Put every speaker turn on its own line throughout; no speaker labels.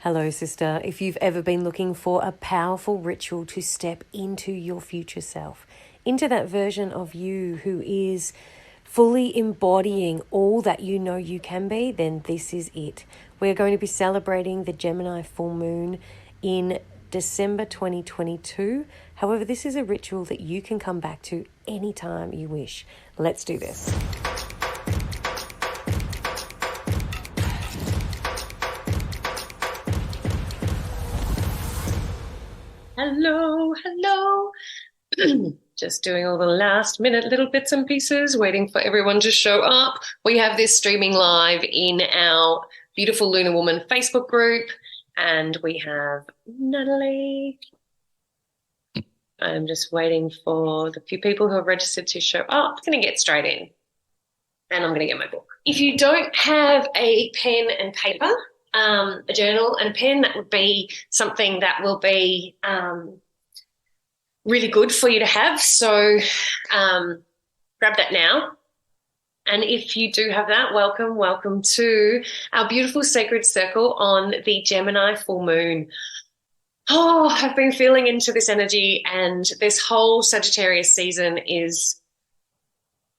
Hello, sister. If you've ever been looking for a powerful ritual to step into your future self, into that version of you who is fully embodying all that you know you can be, then this is it. We're going to be celebrating the Gemini Full Moon in December 2022. However, this is a ritual that you can come back to anytime you wish. Let's do this. Hello. Just doing all the last minute little bits and pieces, waiting for everyone to show up. We have this streaming live in our Beautiful Lunar Woman Facebook group, and we have Natalie. I'm just waiting for the few people who have registered to show up. I'm going to get straight in, and I'm going to get my book. If you don't have a pen and paper, a journal and a pen, that would be something that will be really good for you to have. So grab that now. And if you do have that, welcome to our beautiful sacred circle on the Gemini full moon. Oh, I've been feeling into this energy, and this whole Sagittarius season is,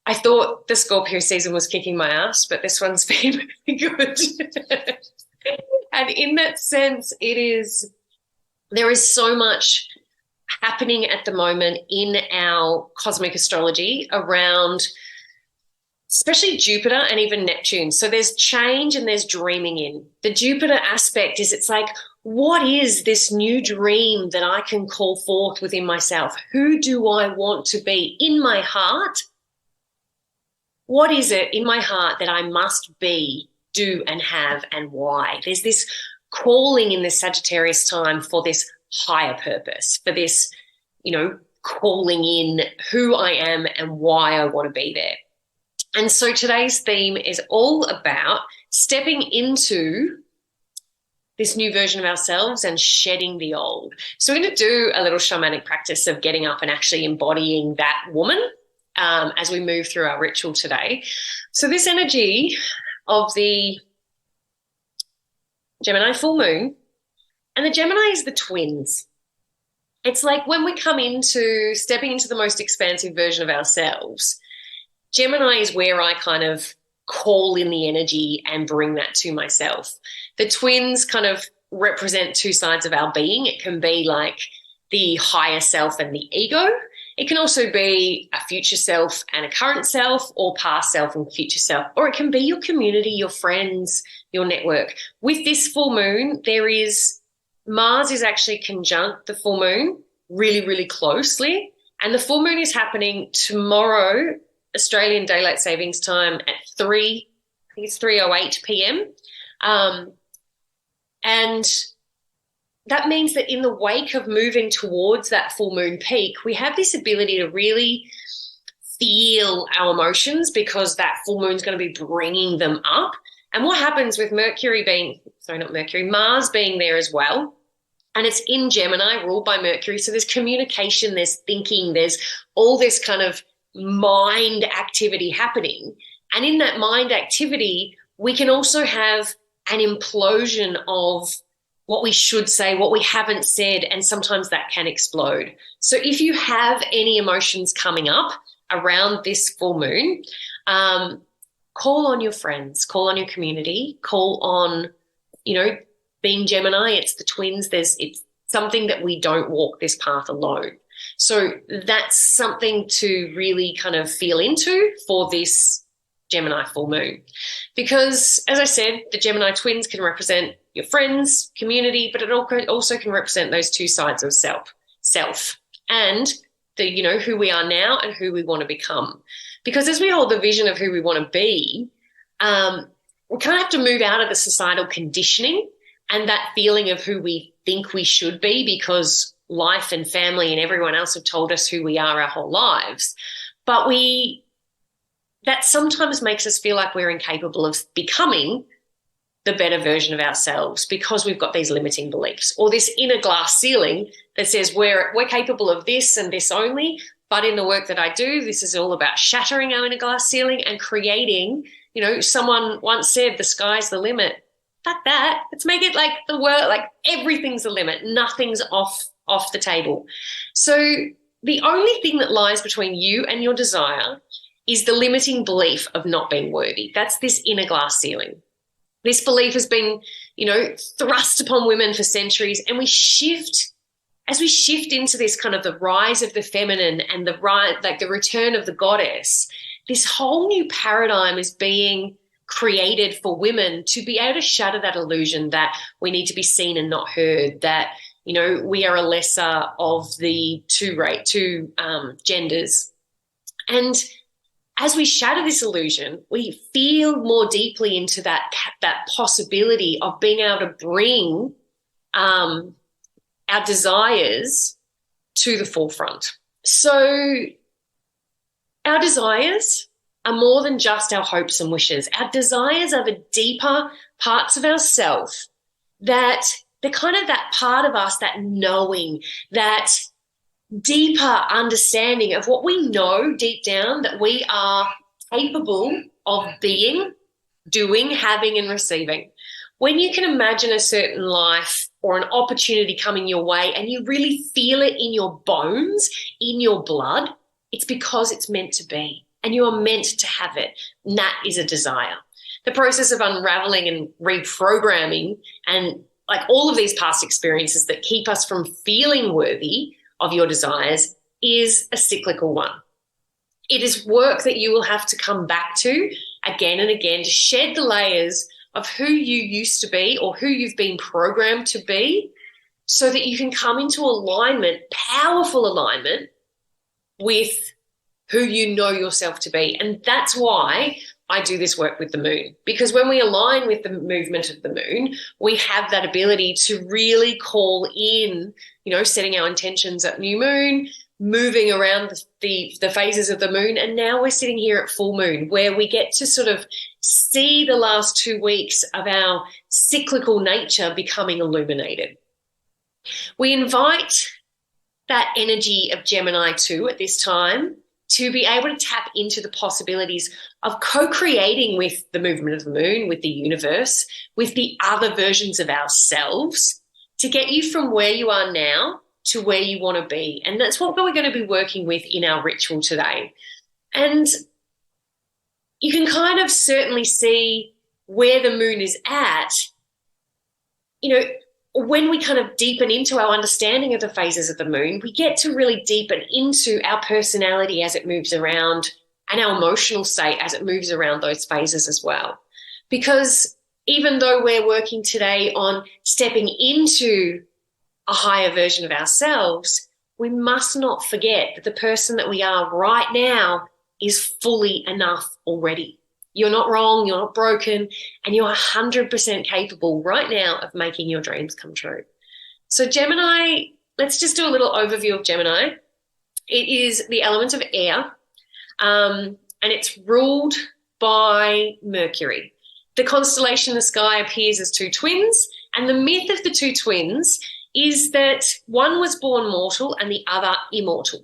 I thought the Scorpio season was kicking my ass, but this one's been really good. And in that sense, there is so much happening at the moment in our cosmic astrology around especially Jupiter and even Neptune. So there's change and there's dreaming in. The Jupiter aspect is, it's like, what is this new dream that I can call forth within myself? Who do I want to be in my heart? What is it in my heart that I must be, do and have, and why? There's this calling in this Sagittarius time for this higher purpose, for this, calling in who I am and why I want to be there. And so today's theme is all about stepping into this new version of ourselves and shedding the old. So we're going to do a little shamanic practice of getting up and actually embodying that woman as we move through our ritual today. So this energy of the Gemini full moon, and the Gemini is the twins. It's like when we come into stepping into the most expansive version of ourselves, Gemini is where I kind of call in the energy and bring that to myself. The twins kind of represent two sides of our being. It can be like the higher self and the ego. It can also be a future self and a current self, or past self and future self, or it can be your community, your friends, your network. With this full moon, Mars is actually conjunct the full moon really, really closely. And the full moon is happening tomorrow, Australian Daylight Savings Time at 3:08 p.m. And that means that in the wake of moving towards that full moon peak, we have this ability to really feel our emotions, because that full moon is going to be bringing them up. And what happens with Mars being there as well, and it's in Gemini, ruled by Mercury. So there's communication, there's thinking, there's all this kind of mind activity happening. And in that mind activity, we can also have an implosion of what we should say, what we haven't said, and sometimes that can explode. So if you have any emotions coming up around this full moon, call on your friends, call on your community, call on, being Gemini, it's the twins. It's something that we don't walk this path alone. So that's something to really kind of feel into for this Gemini full moon. Because, as I said, the Gemini twins can represent your friends, community, but it also can represent those two sides of self and the, who we are now and who we want to become. Because as we hold the vision of who we want to be, we kind of have to move out of the societal conditioning and that feeling of who we think we should be, because life and family and everyone else have told us who we are our whole lives. But that sometimes makes us feel like we're incapable of becoming the better version of ourselves, because we've got these limiting beliefs, or this inner glass ceiling that says we're capable of this and this only. But in the work that I do, this is all about shattering our inner glass ceiling and creating, someone once said, the sky's the limit. fuck that. Let's make it like the world, like everything's the limit. Nothing's off the table. So the only thing that lies between you and your desire is the limiting belief of not being worthy. That's this inner glass ceiling. This belief has been, thrust upon women for centuries, and as we shift into this kind of the rise of the feminine and the return of the goddess, this whole new paradigm is being created for women to be able to shatter that illusion that we need to be seen and not heard, that, we are a lesser of the two genders. And as we shatter this illusion, we feel more deeply into that possibility of being able to bring our desires to the forefront. So our desires are more than just our hopes and wishes. Our desires are the deeper parts of ourselves that they're kind of that part of us, that knowing, that deeper understanding of what we know deep down that we are capable of being, doing, having, and receiving. When you can imagine a certain life or an opportunity coming your way and you really feel it in your bones, in your blood, it's because it's meant to be and you are meant to have it. And that is a desire. The process of unraveling and reprogramming and like all of these past experiences that keep us from feeling worthy of your desires is a cyclical one. It is work that you will have to come back to again and again to shed the layers of who you used to be or who you've been programmed to be so that you can come into alignment, powerful alignment with who you know yourself to be. And that's why I do this work with the moon, because when we align with the movement of the moon, we have that ability to really call in, setting our intentions at new moon, moving around the phases of the moon. And now we're sitting here at full moon where we get to sort of see the last 2 weeks of our cyclical nature becoming illuminated. We invite that energy of Gemini too at this time to be able to tap into the possibilities of co-creating with the movement of the moon, with the universe, with the other versions of ourselves to get you from where you are now to where you want to be. And that's what we're going to be working with in our ritual today. And you can kind of certainly see where the moon is at, when we kind of deepen into our understanding of the phases of the moon, we get to really deepen into our personality as it moves around and our emotional state as it moves around those phases as well. Because even though we're working today on stepping into a higher version of ourselves, we must not forget that the person that we are right now is fully enough already. You're not wrong, you're not broken, and you're 100% capable right now of making your dreams come true. So Gemini, let's just do a little overview of Gemini. It is the element of air, and it's ruled by Mercury. The constellation in the sky appears as two twins, and the myth of the two twins is that one was born mortal and the other immortal.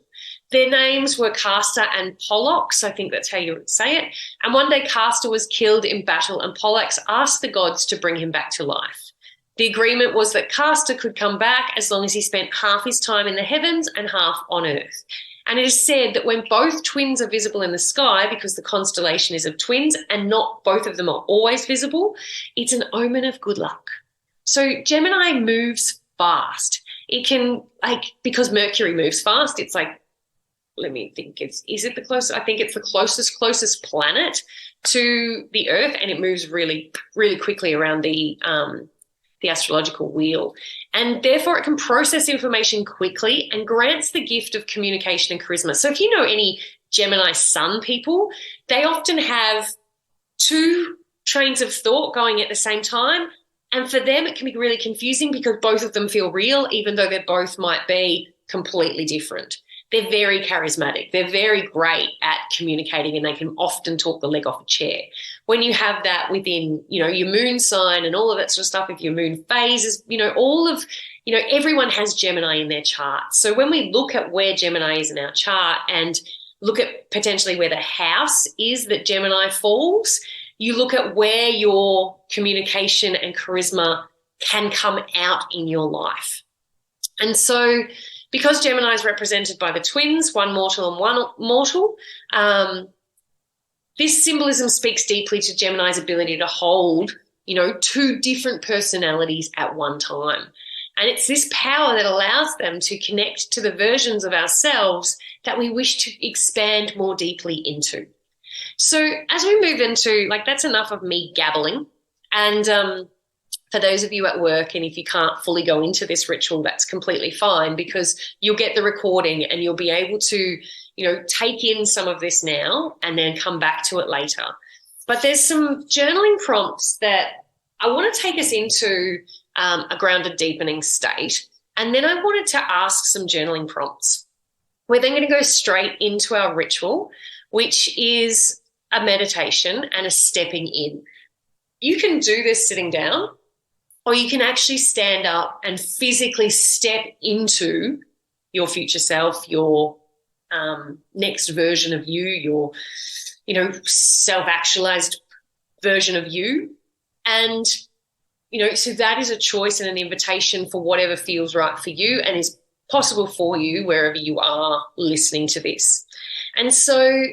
Their names were Castor and Pollux, I think that's how you would say it. And one day Castor was killed in battle and Pollux asked the gods to bring him back to life. The agreement was that Castor could come back as long as he spent half his time in the heavens and half on earth. And it is said that when both twins are visible in the sky, because the constellation is of twins and not both of them are always visible, it's an omen of good luck. So Gemini moves fast. It can, because Mercury moves fast, it's let me think, is it the closest? I think it's the closest planet to the Earth, and it moves really, really quickly around the astrological wheel. And therefore it can process information quickly and grants the gift of communication and charisma. So if you know any Gemini sun people, they often have two trains of thought going at the same time. And for them, it can be really confusing because both of them feel real, even though they both might be completely different. They're very charismatic. They're very great at communicating, and they can often talk the leg off a chair. When you have that within, your moon sign and all of that sort of stuff, if your moon phases, everyone has Gemini in their chart. So when we look at where Gemini is in our chart and look at potentially where the house is that Gemini falls, you look at where your communication and charisma can come out in your life. And so because Gemini is represented by the twins, one mortal and one mortal, this symbolism speaks deeply to Gemini's ability to hold, two different personalities at one time. And it's this power that allows them to connect to the versions of ourselves that we wish to expand more deeply into. So as we move into, that's enough of me gabbling. And for those of you at work, and if you can't fully go into this ritual, that's completely fine, because you'll get the recording and you'll be able to, take in some of this now and then come back to it later. But there's some journaling prompts that I want to take us into a grounded, deepening state. And then I wanted to ask some journaling prompts. We're then going to go straight into our ritual, which is a meditation and a stepping in. You can do this sitting down, or you can actually stand up and physically step into your future self, your next version of you, your, self-actualized version of you. And, so that is a choice and an invitation for whatever feels right for you and is possible for you wherever you are listening to this. And so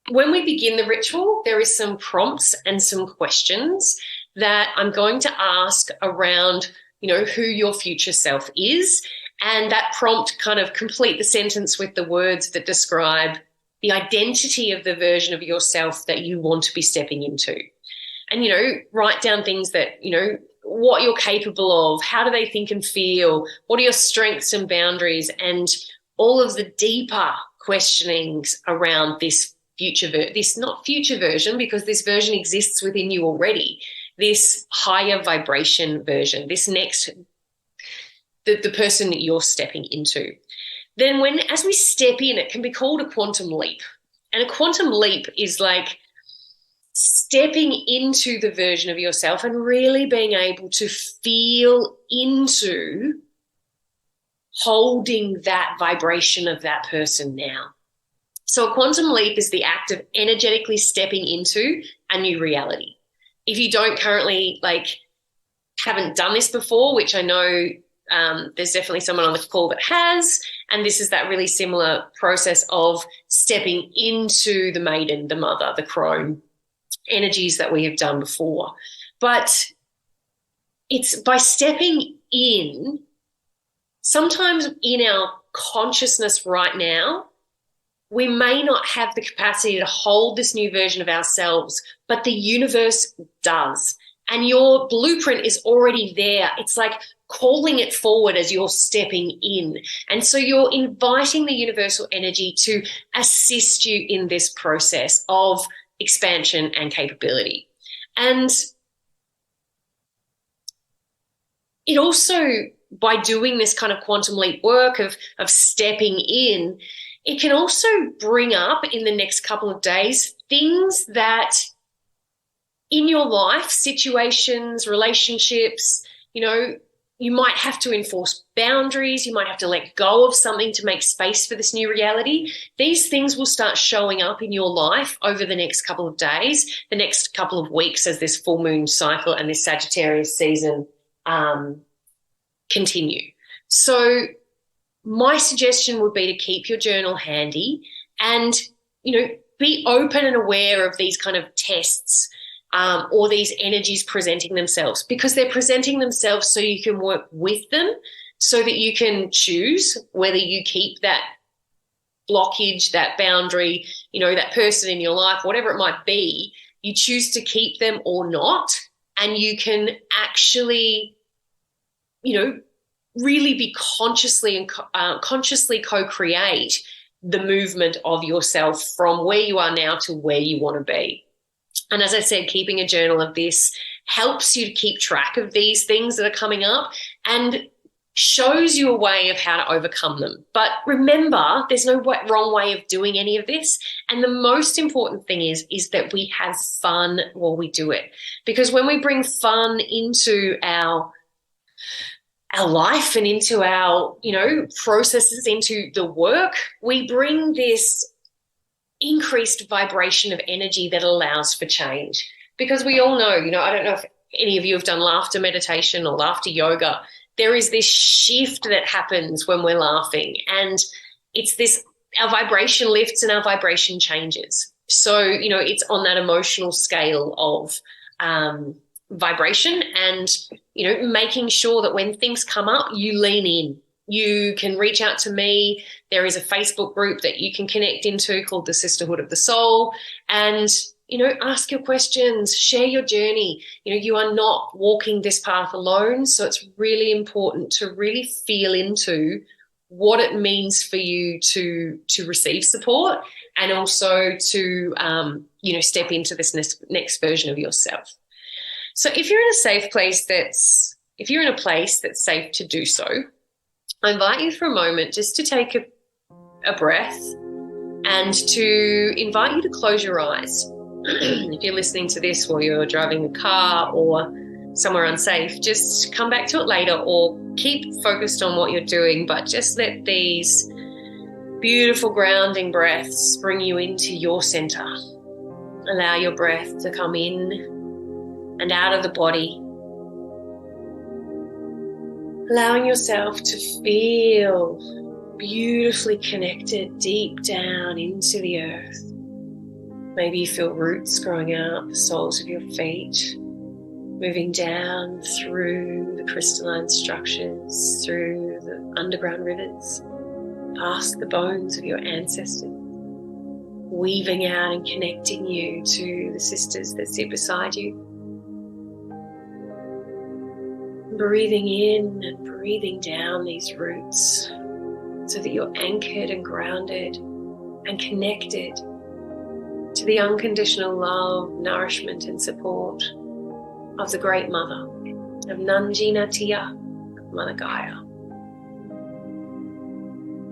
when we begin the ritual, there is some prompts and some questions that I'm going to ask around, who your future self is. And that prompt kind of complete the sentence with the words that describe the identity of the version of yourself that you want to be stepping into. And, write down things that, what you're capable of, how do they think and feel, what are your strengths and boundaries, and all of the deeper questionings around this not future version, because this version exists within you already, this higher vibration version, this next, the person that you're stepping into. Then as we step in, it can be called a quantum leap. And a quantum leap is like stepping into the version of yourself and really being able to feel into holding that vibration of that person now. So a quantum leap is the act of energetically stepping into a new reality. If you don't currently haven't done this before, which I know there's definitely someone on the call that has, and this is that really similar process of stepping into the maiden, the mother, the crone energies that we have done before. But it's by stepping in, sometimes in our consciousness right now, we may not have the capacity to hold this new version of ourselves, but the universe does. And your blueprint is already there. It's like calling it forward as you're stepping in. And so you're inviting the universal energy to assist you in this process of expansion and capability. And it also, by doing this kind of quantum leap work of stepping in, it can also bring up in the next couple of days things that in your life, situations, relationships, you might have to enforce boundaries. You might have to let go of something to make space for this new reality. These things will start showing up in your life over the next couple of days, the next couple of weeks as this full moon cycle and this Sagittarius season continue. So my suggestion would be to keep your journal handy and, be open and aware of these kind of tests or these energies presenting themselves, because they're presenting themselves so you can work with them, so that you can choose whether you keep that blockage, that boundary, that person in your life, whatever it might be, you choose to keep them or not. And you can actually, really be consciously and consciously co-create the movement of yourself from where you are now to where you want to be. And as I said, keeping a journal of this helps you to keep track of these things that are coming up and shows you a way of how to overcome them. But remember, there's no wrong way of doing any of this. And the most important thing is that we have fun while we do it. Because when we bring fun into our life and into our, processes, into the work, we bring this increased vibration of energy that allows for change. Because we all know, I don't know if any of you have done laughter meditation or laughter yoga. There is this shift that happens when we're laughing, and it's this, our vibration lifts and our vibration changes. So, it's on that emotional scale of vibration, and, making sure that when things come up, you lean in. You can reach out to me. There is a Facebook group that you can connect into called the Sisterhood of the Soul, and, ask your questions, share your journey. You are not walking this path alone. So it's really important to really feel into what it means for you to receive support, and also to, step into this next version of yourself. So if you're in a place that's safe to do so, I invite you for a moment just to take a breath and to invite you to close your eyes. If you're listening to this while you're driving a car or somewhere unsafe, just come back to it later, or keep focused on what you're doing, but just let these beautiful grounding breaths bring you into your center. Allow your breath to come in and out of the body, allowing yourself to feel beautifully connected deep down into the earth. Maybe you feel roots growing out the soles of your feet, moving down through the crystalline structures, through the underground rivers, past the bones of your ancestors, weaving out and connecting you to the sisters that sit beside you. Breathing in and breathing down these roots so that you're anchored and grounded and connected to the unconditional love, nourishment and support of the Great Mother, of Nanjina Tia, of Mother Gaia.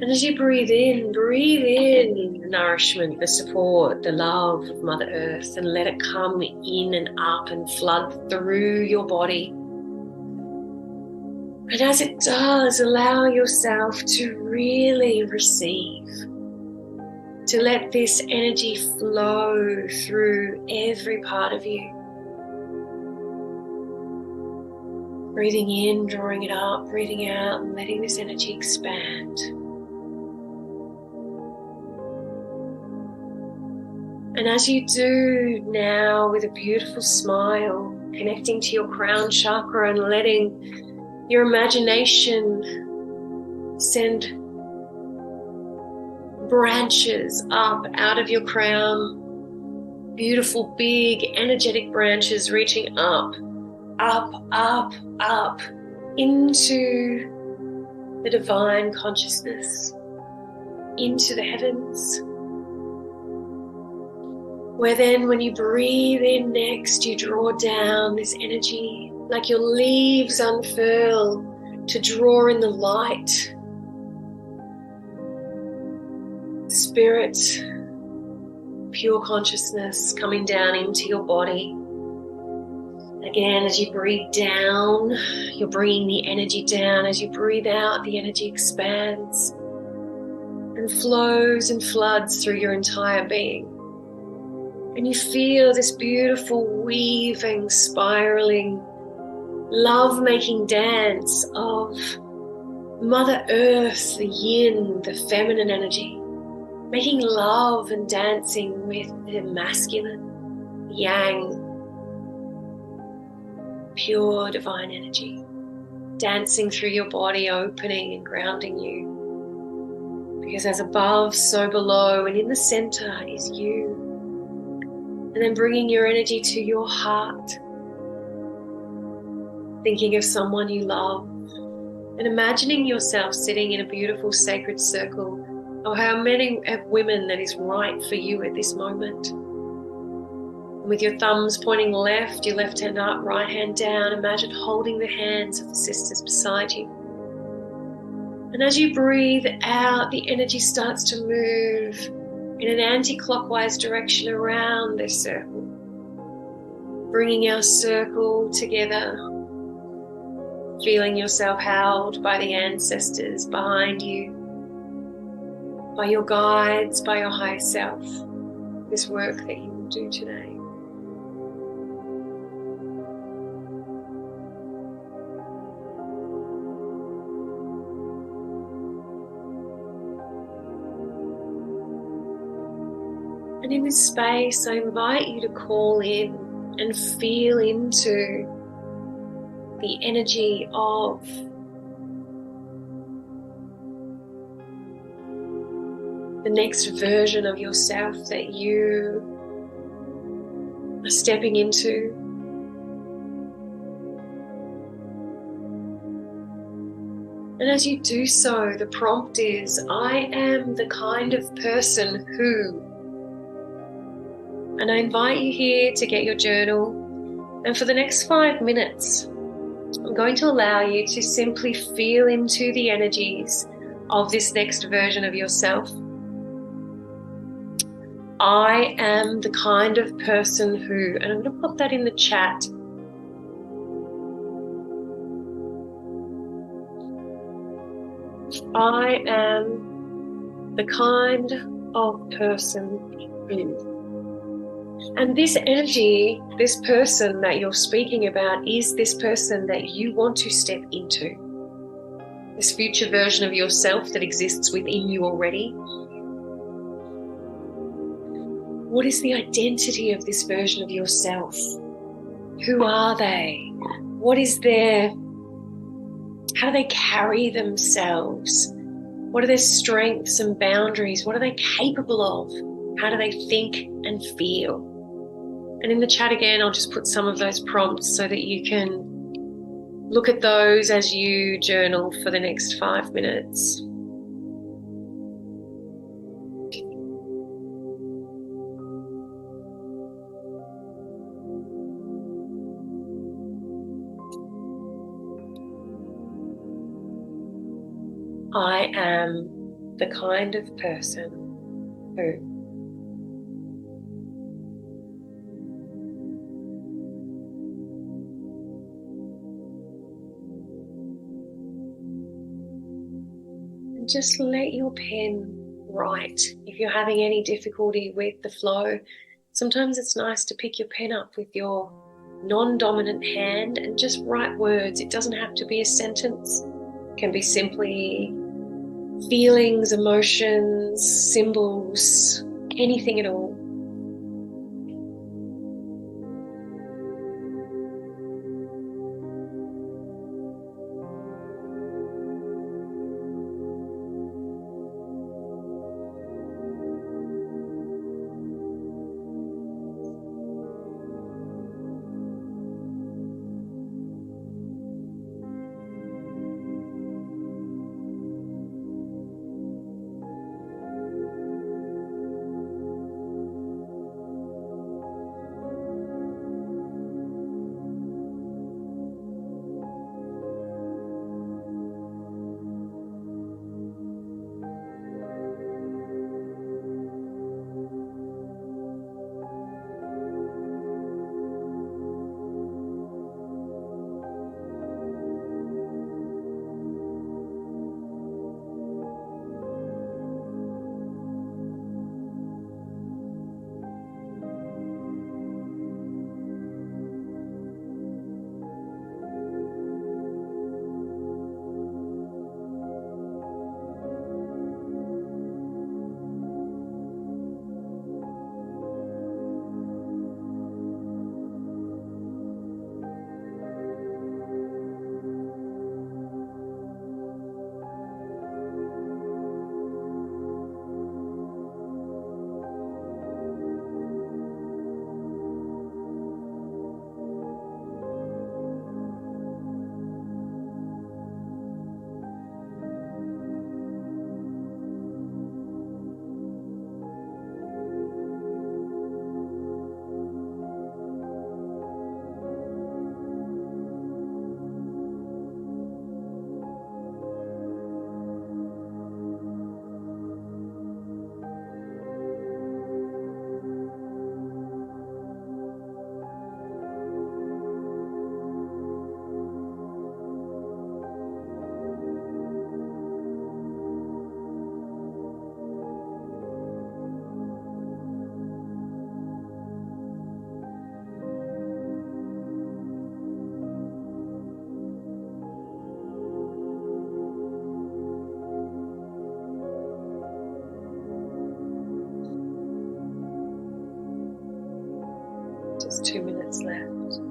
And as you breathe in the nourishment, the support, the love of Mother Earth, and let it come in and up and flood through your body. And as it does, allow yourself to really receive, to let this energy flow through every part of you. Breathing in, drawing it up, breathing out, and letting this energy expand. And as you do now, with a beautiful smile, connecting to your crown chakra and letting your imagination send branches up out of your crown, beautiful big energetic branches reaching up, into the divine consciousness, into the heavens, where then when you breathe in next, you draw down this energy like your leaves unfurl to draw in the light, spirit, pure consciousness coming down into your body. Again, as you breathe down, you're bringing the energy down. As you breathe out, the energy expands and flows and floods through your entire being. And you feel this beautiful weaving, spiraling, love-making dance of Mother Earth, the yin, the feminine energy, making love and dancing with the masculine, yang, pure divine energy, dancing through your body, opening and grounding you. Because as above, so below, and in the center is you. And then bringing your energy to your heart, thinking of someone you love, and imagining yourself sitting in a beautiful sacred circle of how many women that is right for you at this moment. And with your thumbs pointing left, your left hand up, right hand down, imagine holding the hands of the sisters beside you. And as you breathe out, the energy starts to move in an anti-clockwise direction around this circle, bringing our circle together, feeling yourself held by the ancestors behind you, by your guides, by your higher self. this work that you will do today. And in this space, I invite you to call in and feel into the energy of the next version of yourself that you are stepping into. And as you do so, the prompt is, I am the kind of person who. And I invite you here to get your journal. And for the next 5 minutes, I'm going to allow you to simply feel into the energies of this next version of yourself. I am the kind of person who, and I'm going to pop that in the chat. I am the kind of person who. And this energy, this person that you're speaking about, is this person that you want to step into. This future version of yourself that exists within you already. What is the identity of this version of yourself? Who are they? What is their, how do they carry themselves? What are their strengths and boundaries? What are they capable of? How do they think and feel? And in the chat again, I'll just put some of those prompts so that you can look at those as you journal for the next 5 minutes. I am the kind of person who. And just let your pen write. If you're having any difficulty with the flow, sometimes it's nice to pick your pen up with your non-dominant hand and just write words. It doesn't have to be a sentence. It can be simply feelings, emotions, symbols, anything at all. minutes left.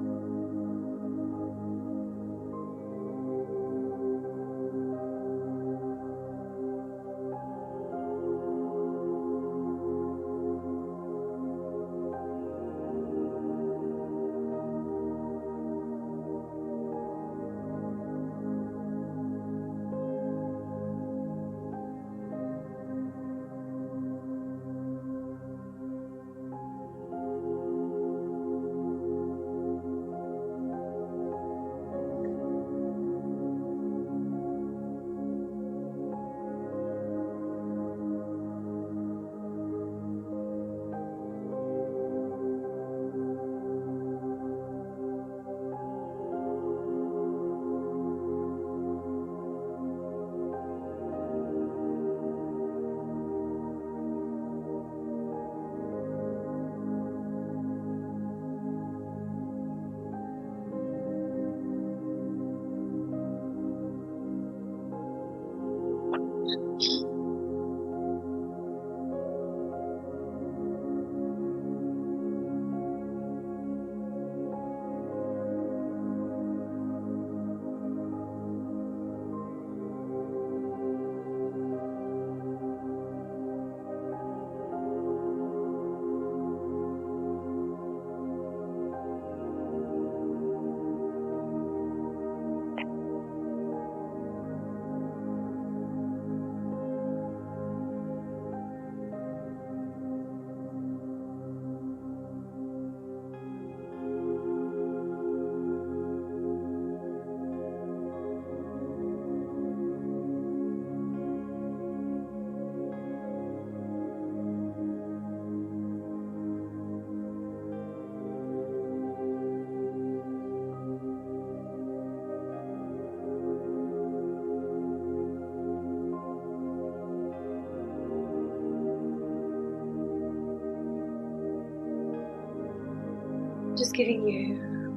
Just giving you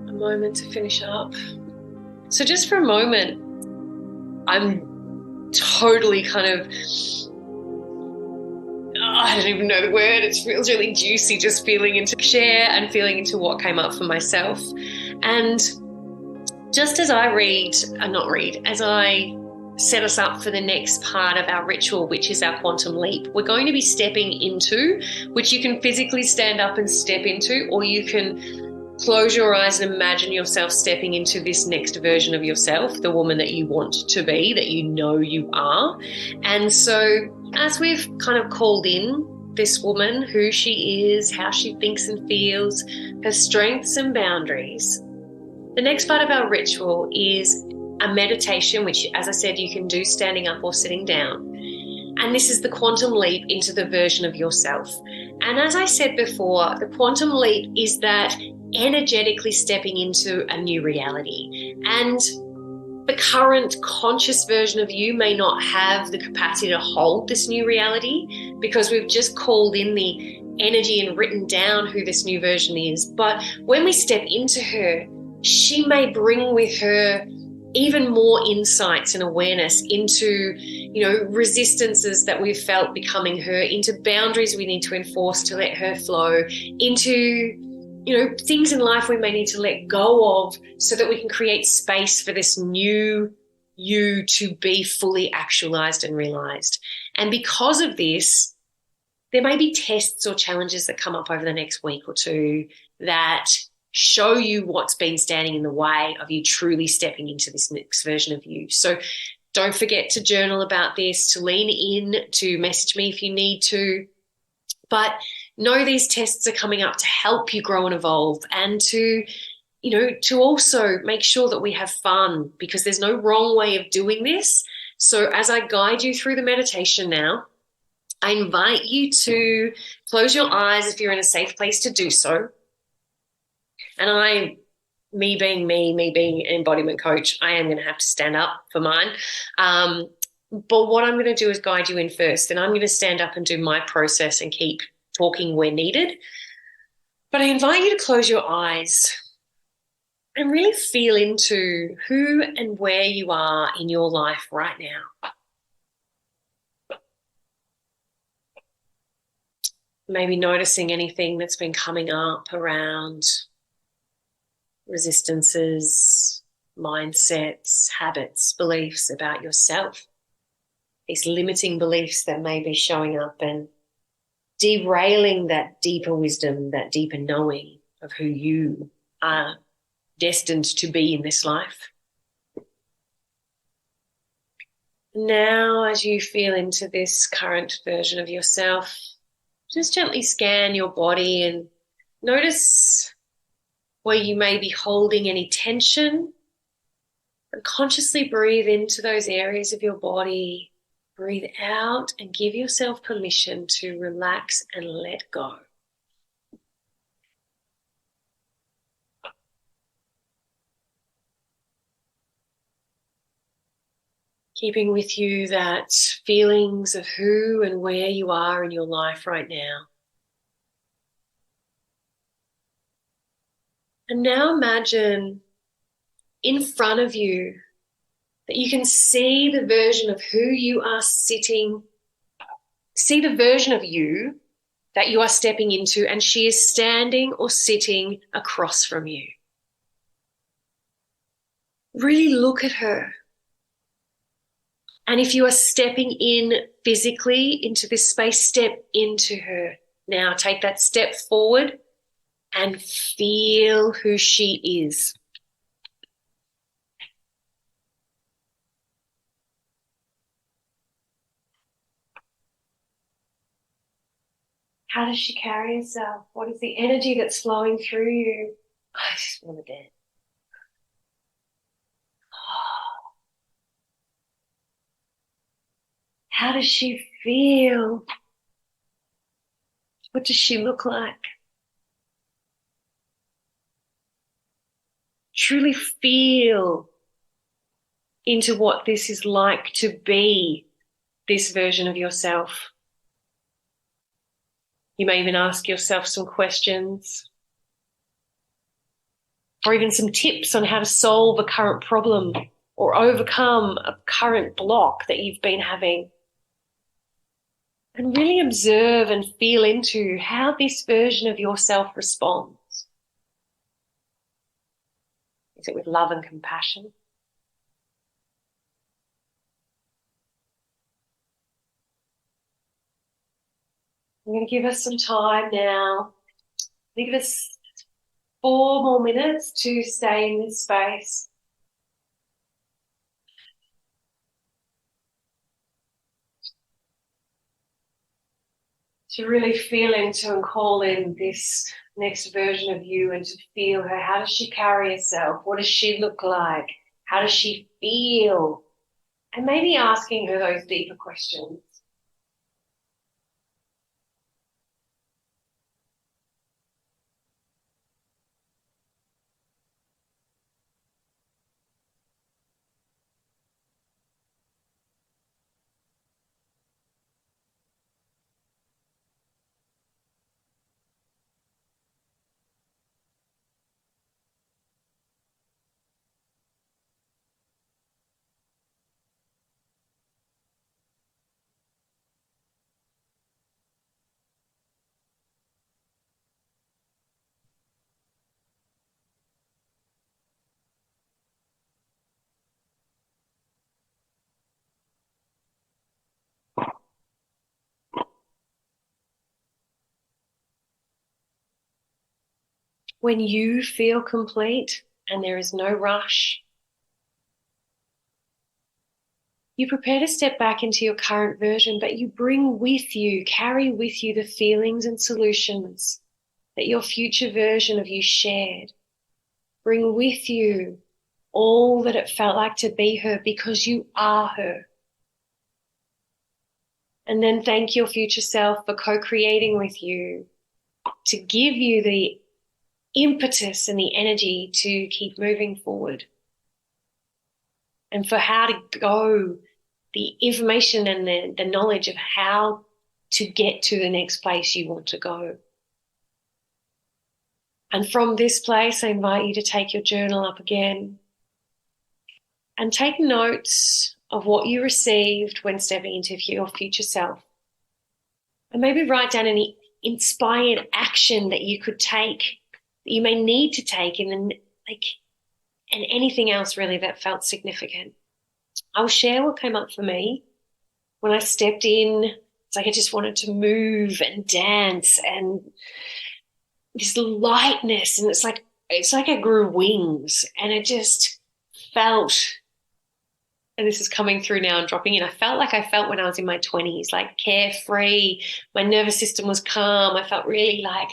a moment to finish up. So just for a moment, I'm totally kind of, I don't even know the word. It feels really juicy just feeling into share and feeling into what came up for myself. And just as I as I set us up for the next part of our ritual, which is our quantum leap, we're going to be stepping into, which you can physically stand up and step into, or you can close your eyes and imagine yourself stepping into this next version of yourself, the woman that you want to be, that you know you are. And so as we've kind of called in this woman, who she is, how she thinks and feels, her strengths and boundaries, the next part of our ritual is a meditation, which, as I said, you can do standing up or sitting down. And this is the quantum leap into the version of yourself. And as I said before, the quantum leap is that energetically stepping into a new reality. And the current conscious version of you may not have the capacity to hold this new reality because we've just called in the energy and written down who this new version is. But when we step into her, she may bring with her even more insights and awareness into, resistances that we've felt becoming her, into boundaries we need to enforce to let her flow, into, things in life we may need to let go of so that we can create space for this new you to be fully actualized and realized. And because of this, there may be tests or challenges that come up over the next week or two that show you what's been standing in the way of you truly stepping into this next version of you. So don't forget to journal about this, to lean in, to message me if you need to. But know these tests are coming up to help you grow and evolve, and to also make sure that we have fun, because there's no wrong way of doing this. So as I guide you through the meditation now, I invite you to close your eyes if you're in a safe place to do so. And me being an embodiment coach, I am going to have to stand up for mine. But what I'm going to do is guide you in first, and I'm going to stand up and do my process and keep talking where needed. But I invite you to close your eyes and really feel into who and where you are in your life right now. Maybe noticing anything that's been coming up around resistances, mindsets, habits, beliefs about yourself, these limiting beliefs that may be showing up and derailing that deeper wisdom, that deeper knowing of who you are destined to be in this life. Now, as you feel into this current version of yourself, just gently scan your body and notice where you may be holding any tension, and consciously breathe into those areas of your body. Breathe out and give yourself permission to relax and let go. Keeping with you that feelings of who and where you are in your life right now. And now imagine in front of you that you can see the version of who you are sitting, see the version of you that you are stepping into, and she is standing or sitting across from you. Really look at her. And if you are stepping in physically into this space, step into her. Now take that step forward and feel who she is. How does she carry herself? What is the energy that's flowing through you? I just want to dance. How does she feel? What does she look like? Truly feel into what this is like to be this version of yourself. You may even ask yourself some questions or even some tips on how to solve a current problem or overcome a current block that you've been having. And really observe and feel into how this version of yourself responds. Is it with love and compassion? I'm going to give us some time now. Give us 4 more minutes to stay in this space. To really feel into and call in this next version of you and to feel her. How does she carry herself? What does she look like? How does she feel? And maybe asking her those deeper questions. When you feel complete and there is no rush, you prepare to step back into your current version, but you bring with you, carry with you the feelings and solutions that your future version of you shared. Bring with you all that it felt like to be her because you are her. And then thank your future self for co-creating with you to give you the impetus and the energy to keep moving forward. And for how to go, the information and the knowledge of how to get to the next place you want to go. And from this place, I invite you to take your journal up again and take notes of what you received when stepping into your future self. And maybe write down any inspired action that you could take, that you may need to take in the like, and anything else really that felt significant. I'll share what came up for me when I stepped in. It's like I just wanted to move and dance and this lightness. And it's like I grew wings and it just felt, and this is coming through now and dropping in. I felt like I felt when I was in my 20s, like carefree. My nervous system was calm. I felt really like,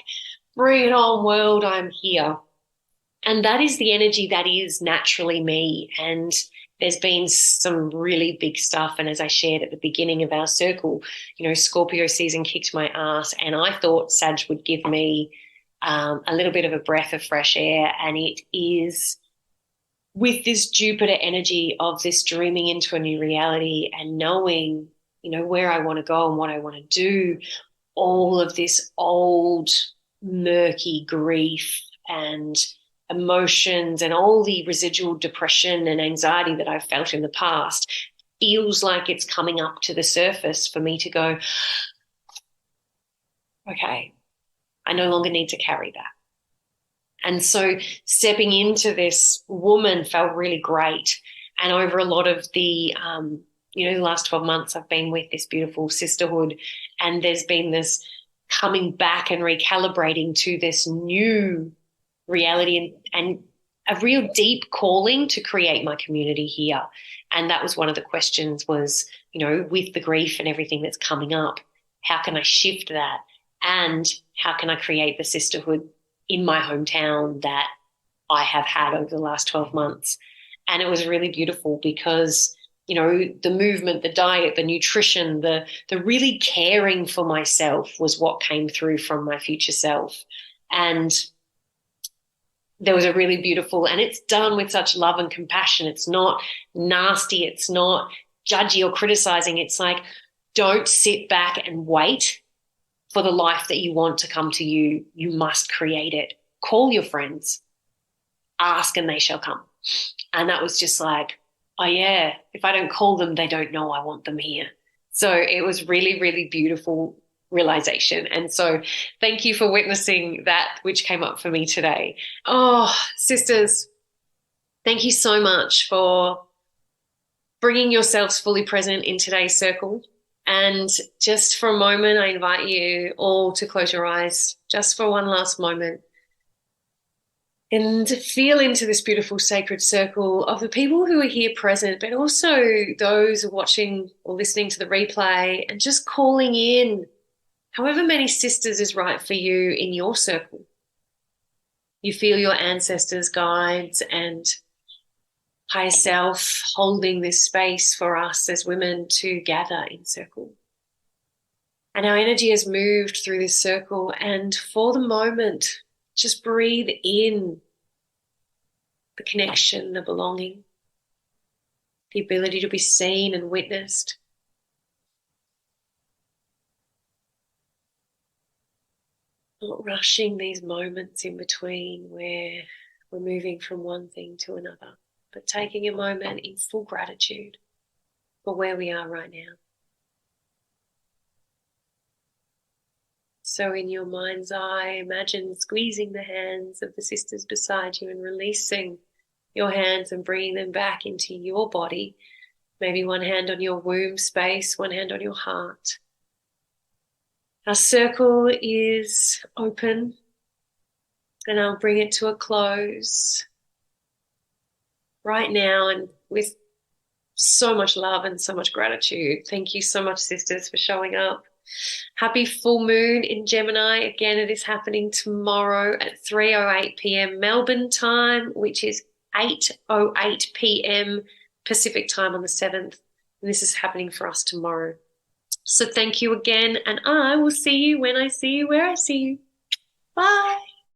bring it on, world, I'm here. And that is the energy that is naturally me. And there's been some really big stuff. And as I shared at the beginning of our circle, Scorpio season kicked my ass. And I thought Sag would give me a little bit of a breath of fresh air. And it is with this Jupiter energy of this dreaming into a new reality and knowing, where I want to go and what I want to do, all of this old murky grief and emotions and all the residual depression and anxiety that I've felt in the past feels like it's coming up to the surface for me to go, okay, I no longer need to carry that. And so stepping into this woman felt really great. And over a lot of the, the last 12 months, I've been with this beautiful sisterhood, and there's been this coming back and recalibrating to this new reality and a real deep calling to create my community here. And that was one of the questions was, with the grief and everything that's coming up, how can I shift that? And how can I create the sisterhood in my hometown that I have had over the last 12 months? And it was really beautiful because, the movement, the diet, the nutrition, the really caring for myself was what came through from my future self. And there was a really beautiful, and it's done with such love and compassion. It's not nasty. It's not judgy or criticizing. It's like, don't sit back and wait for the life that you want to come to you. You must create it. Call your friends, ask and they shall come. And that was just like, oh yeah, if I don't call them, they don't know I want them here. So it was really, really beautiful realization. And so thank you for witnessing that, which came up for me today. Oh, sisters, thank you so much for bringing yourselves fully present in today's circle. And just for a moment, I invite you all to close your eyes just for one last moment and feel into this beautiful sacred circle of the people who are here present, but also those watching or listening to the replay, and just calling in however many sisters is right for you in your circle. You feel your ancestors, guides, and higher self holding this space for us as women to gather in circle. And our energy has moved through this circle, and for the moment, just breathe in the connection, the belonging, the ability to be seen and witnessed. Not rushing these moments in between where we're moving from one thing to another, but taking a moment in full gratitude for where we are right now. So in your mind's eye, imagine squeezing the hands of the sisters beside you and releasing your hands and bringing them back into your body. Maybe one hand on your womb space, one hand on your heart. Our circle is open, and I'll bring it to a close right now, and with so much love and so much gratitude. Thank you so much, sisters, for showing up. Happy full moon in Gemini. Again, it is happening tomorrow at 3:08 p.m. Melbourne time, which is 8:08 p.m. Pacific time on the 7th. And this is happening for us tomorrow. So thank you again, and I will see you when I see you, where I see you. Bye.